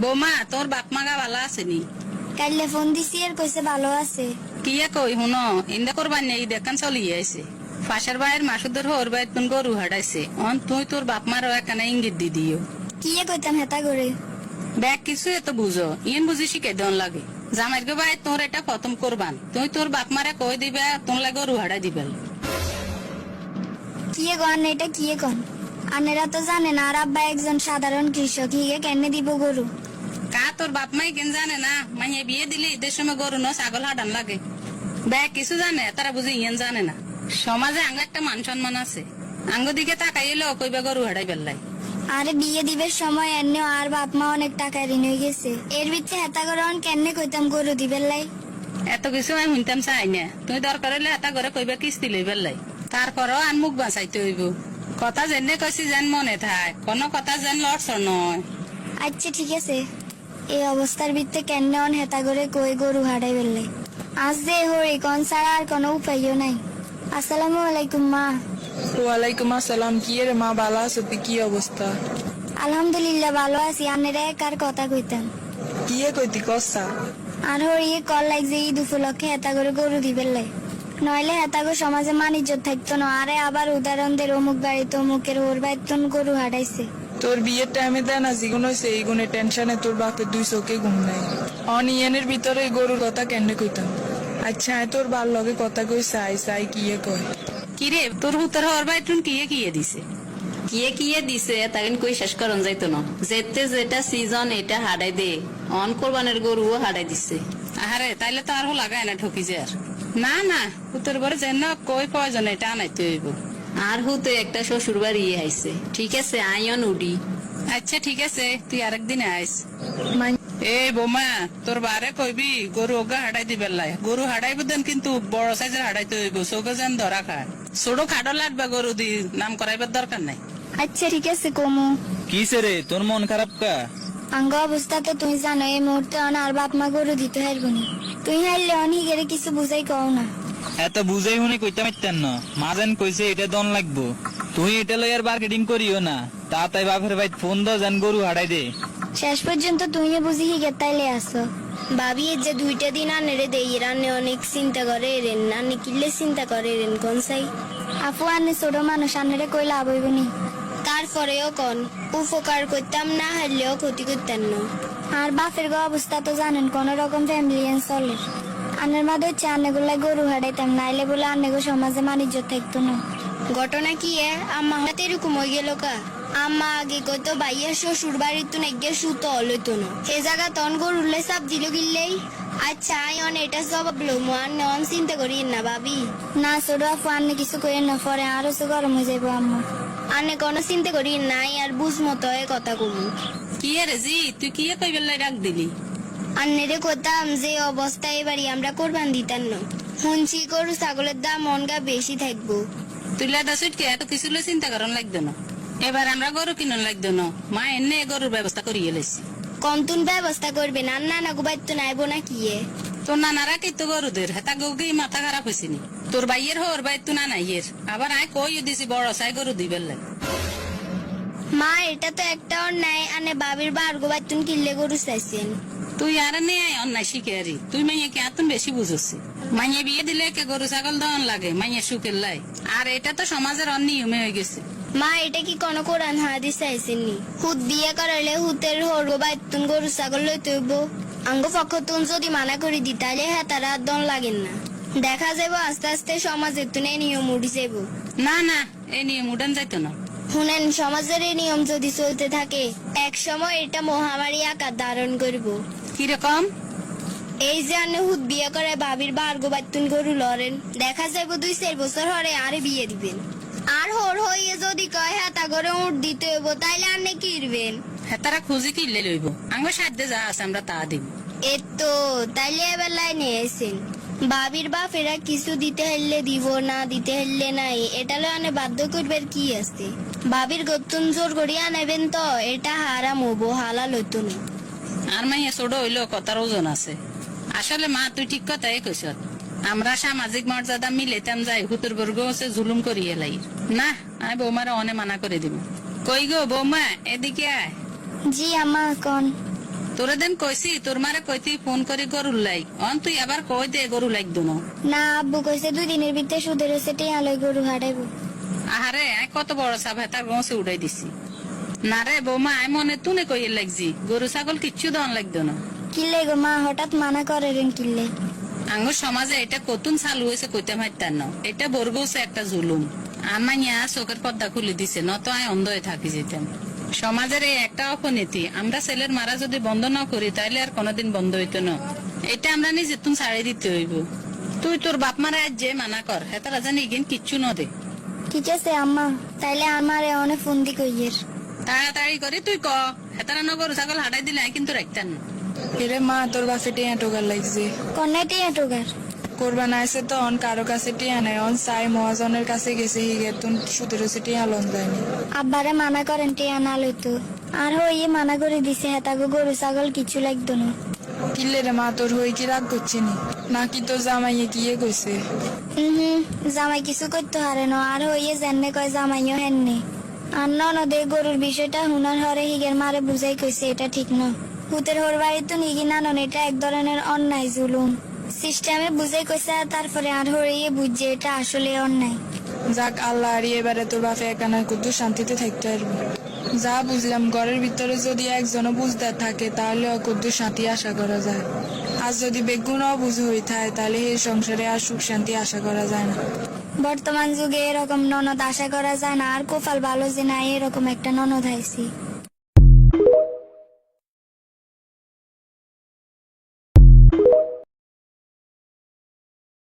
বৌমা তোর বাপ মাগা ভালো আসেনি? কাইলে ফোন দিছি আর কইছে ভালো আছে। কি কই হুনো ইন্দা করবার নেই দেখান চলিয়ে আইছে। পাশের বাইরের মাসুদের হোর বাইর তুন গরু হাডাইছে অন তুই তোর বাপ মারও একখানা ইঙ্গিত দি দিও। কি কইতাম হেতা করে? ব্যাগ কিছু এত বুঝো ইন বুঝি শিখে দন লাগে। জামাইর গো ভাই তোর এটা প্রথম করবান তুই তোর বাপ মারে কই দিবে তোর লাগে গরু হাডাই দিবেল। কি গন এটা কি গন? আনেরা তো জানে না আর আব্বা একজন সাধারণ কৃষক, হিগে কেনে দিব গরু? কা তোর বাপ মাই কেন জানে না মাইয়ে বিয়ে দিলে ঈদের সময় গরু ন ছাগল হাডান লাগে। ব্যাগ কিছু জানে তারা বুঝি ইয়েন জানে না। সমাজে আঙ্গ একটা মান সম্মান আছে, আঙ্গ দিকে তাকাইলে কইবা গরু হাডাই বেল্লাই। আরে বিয়ে দিবের সময় এনে আর বাপ মা অনেক টাকা ঋণ হয়ে গেছে, এর ভিতরে হেতা করে কেনে কইতাম গরু দিবেন লাই। এত কিছু আমি শুনতাম চাই না, তুই দরকার হলে এটা করে কইবা কিস্তি লইবার লাই। তারপরও আর মুখ বাঁচাইতে হইব। কথা যেনে কইছি যেন মনে থাক, কোনো কথা যেন লড়ছর নয়। আচ্ছা ঠিক আছে, এই অবস্থার ভিতরে কেনে হেতা করে কই গরু হারাই বেললে। আজ যে হরি কোন ছাড়া আর কোনো উপায়ও নাই। আসসালামু আলাইকুম মা। ওয়ালাইকুম আসসালাম। কি রে মা, ভালো আছো? তুই কি অবস্থা? আলহামদুলিল্লাহ ভালো আছি। আনেরা কার কথা কইতাম। কি কইতি কসা? আর হরিয়ে কল লাগছে ঈদ উপলক্ষে হেতা করে গরু দিবেন লাই, নইলে হেতাগো সমাজে মানিজ্য থাকতো না। আরে আবার উদাহরণ দের অমুক বাড়ি তমুকের ওর বাইতন গরু হারাইছে। তোর বিয়ের টাইমে দেয় না জিগুন হয়েছে, এই গুণে টেনশনে তোর বাপের দুই চোখে ঘুম নাই। অনিয়নের ভিতরে গরুর কথা কেন কইতাম। আচ্ছা তোর বার লগে কথা কই চাই চাই কি কয়। কিরে তোর হুতর হওয়ার বাইটুন কিয়ে দিছে? কিয়ে দিছে তাকে কই শেষ করন যাইতো না। যেতে যেটা সিজন এটা হাডাই দে, অন কোরবানের গরুও হাডাই দিছে। আহারে তাইলে তো আর লাগায় না ঠকি যে আর। না না হুতর ঘরে যেন কই প্রয়োজন এটা আনাইতে হইব। আর হুতে একটা শ্বশুর বাড়ি আইছে। ঠিক আছে আইন উডি। আচ্ছা ঠিক আছে তুই আরেকদিন আইস। মাই এই বোমা তোর বারে কইবি গরু ওগা হাডাই দিবেন লাই। গরু হাডাইব দেন কিন্তু বড় সাইজের হাডাইতে হইব, চোখে যেন ধরা খায়। ছোট খাটো লাগবে গরু দি, নাম করাইবার দরকার নাই। আচ্ছা ঠিক আছে কমু। কিসে রে তোর মন খারাপ কা? আঙ্গ অবস্থা তো তুমি জানো, এই মুহূর্তে আর বাপ মা গরু দিতে হারবনি। তুই হারলে অনিগেরে কিছু বুঝাই কও না। এত বুঝাই শুনে কইতে পারতেন না। মাঝেন কইছে এটা দন লাগবো, তুই এটা লই আর মার্কেটিং করিও না। তা তাই বাপের ভাই ফোন দাও যেন গরু হারাই দে। শেষ পর্যন্ত তুই বুঝি হিগে তাইলে আসো। ভাবি যে দুইটা দিন আনেরে দেই রান্নে অনেক চিন্তা করে রেন, আনে কিলে চিন্তা করে রেন কোন সাই। আপু আনে ছোট মানুষ আনেরে কই লাভ হইবনি। তারপরেও কোন উপকার করতাম না, হারলেও ক্ষতি করতেন না। আর বাপের গো অবস্থা তো জানেন, কোন রকম ফ্যামিলি চলে। আনের মা হচ্ছে আনেগুলা গরু হারাইতাম, নাইলে বলে আনেগো সমাজে মানিজ্য থাকতো না। ঘটনা কি আম্মা হঠাৎ এরকম হয়ে গেল কা? আম্মা আগে কইতো ভাইয়ের শ্বশুর বাড়ির তো নাকি সুতো হলইতো না, এ জায়গা তন গরুলে চাপ দিল গিললেই। আচ্ছা আইন এটা জবাব লো মান নন চিন্তা করি না ভাবি। না ছোট আপু আন্নে কিছু করেন না, পরে আরো সে গরম হয়ে যাবো আম্মা। আন্নে কোনো চিন্তা করি নাই আর বুঝ মতো কথা কমু। কি রে জি তুই কিয়ে কইবার লাই রাখ দিলি? আন্নেরে কইতাম যে অবস্থা এবারই আমরা কোরবান দিতাম না, শুনছি গরু ছাগলের দাম অনগা বেশি থাকবো। তুই লাদা সুটকে এত কিছু চিন্তা করার লাগতো না। এবার আমরা গরু কিনন লাগতো না, মা এনে গরুর ব্যবস্থা করিয়ে লেছি। কন্তুন ব্যবস্থা করবে না, না গুবাই তো নাইবো না কি? তোর নানারা কি তো গরুদের হেতা গৌকি মাথা খারাপ হয়েছিনি? তোর বাইয়ের হওয়ার বাই তো না নাইয়ের আবার আয় কই দিছি বড় সাই গরু দিবেন লাই। মা এটা তো একটা অন্যায়, আনে বাবির বার গোবাই তুন কিনলে গরু চাইছেন। তুই আর নেই অন্যায় শিখে আরি, তুই মাইয়া কে আতুন বেশি বুঝছি। মাইয়া বিয়ে দিলে কে গরু ছাগল দন লাগে মাইয়া সুখের লাই, আর এটা তো সমাজের অনিয়মে হয়ে গেছে। মা এটা কি কোন কোরআন হাদিস চাইছেননি? হুদ বিয়ে করালে হুতের হরগো বাইতুন গরু ছাগল লইতে হইব। আঙ্গ পক্ষ তুন যদি মানা করে দি তাহলে হ্যাঁ তারা দন লাগেন না। দেখা যাব আস্তে আস্তে সমাজের তুনে নিয়ম উঠে যাব। না না এই নিয়ম উঠান যাইতো না। শুনেন সমাজের এই নিয়ম যদি চলতে থাকে এক সময় এটা মহামারী আকার ধারণ করব। কিরকম? এই যে আনে হুদ বিয়ে করে বাবির বার্গো বাইতুন গরু লড়েন, দেখা যাইব 2-4 বছর হরে আরে বিয়ে দিবেন। আর হোর হইয়ে যদি কয় হ্যাঁ তা করে উঠ দিতে হইব, তাইলে আনে কি দিবেন? হেতারা খুঁজি কিনলে লইব, আঙ্গ সাধ্যে যা আছে আমরা তা দিব। এতো তাইলে এবার লাইনে এসেন। বাবির বাপেরা কিছু দিতে হইলে দিব, না দিতে হইলে নাই, এটা লো আনে বাধ্য করবার কি আছে? বাবির গতুন জোর করিয়া নেবেন তো এটা হারাম হবো, হালাল হইতো না। আর মাইয়া ছোট হইলেও কথার ওজন আছে। আসলে মা তুই ঠিক কথাই কইস, আমরা সামাজিক মর্যাদা মিলেতাম যাই হুতুর বর্গ হচ্ছে জুলুম করিয়ে লাই। না আমি বৌমারা অনে মানা করে দিব। কই গো বৌমা এদিকে আয়। জি আম্মা কোন? তোরে দেন কইছি তোর মারে কইতি ফোন করি গরুর লাই অন তুই আবার কই দে গরু লাগতো না না আব্বু কইছে 2 দিনের ভিতরে সুদের সেটে আলোই গরু হাঁটাইবো। আহারে আয় কত বড় সাপ হেতার গছে উড়াই দিছি না রে বৌমা আয় মনে তুনে কইয়ে লাগছি গরু ছাগল কিচ্ছু দন লাগতো না কিল্লে গো মা হঠাৎ মানা করে রেন কিল্লে? আঙ্গুর সমাজে এটা কতুন চালু হয়েছে কইতে মাইতার না এটা বর্গছে একটা জুলুম আমাইয়া চোখের পর্দা খুলে দিছে নত আয় অন্ধ হয়ে থাকি যেতাম সমাজের এই একটা অপনীতি আমরা ছেলের মারা যদি বন্ধ না করি তাইলে আর কোনোদিন বন্ধ হইতো না এটা আমরা নিজে তুমি ছাড়িয়ে দিতে হইব তুই তোর বাপ মারা আজ যে মানা কর হেতারা জানি ইগেন কিচ্ছু ন দে ঠিক আছে আম্মা, তাইলে আমারে অনেক ফোন দি কইয়ের। তাড়াতাড়ি করে তুই ক হেতারা ন গরু ছাগল হাঁটাই দিলে আয় কিন্তু রাখতেন না এরে মা তোর বাপে টিয়া টোকার লাগছে কন্যা টিয়া টোগার কোরবান আইসে তো অন কারো কাছে টিয়া নাই অন সাই মহাজনের কাছে গেছে হিগে তুন সুদের টিয়া লন যায়নি আব্বারে মানা করেন টিয়া না লইতো আর হইয়ে মানা করে দিছে হেতাগো গরু ছাগল কিছু লাগতো না। কিল্লে রে মা তোর হই কি রাগ করছিনি নাকি তোর জামাইয়ে কিয়ে কইছে? জামাই কিছু করতে হারে না আর হইয়ে জাননে কয় জামাইও হেননি আর ননদে গরুর বিষয়টা হুনার হরে হিগের মারে বুঝাই কইছে এটা ঠিক না। হুতের হোর বাড়ি তো নিগি নানন এটা এক ধরনের অন্যায় জুলুম সিস্টেমে বুঝাই কইছে আর তারপরে আর হরিয়ে বুঝছে এটা আসলে অন্যায়। যাক আল্লাহ আর এবারে তোর বাপে একানা কুদ্দু শান্তিতে থাকতে পারবো। যা বুঝলাম ঘরের ভিতরে যদি একজনও বুঝদার থাকে তাহলে অকুদ্দু শান্তি আশা করা যায় আর যদি বেগুন অবুঝ হয়ে থাকে তাহলে এই সংসারে আর সুখ শান্তি আশা করা যায় না। বর্তমান যুগে এরকম ননদ আশা করা যায় না আর কোফাল ভালো যে না এরকম একটা ননদ আইছি।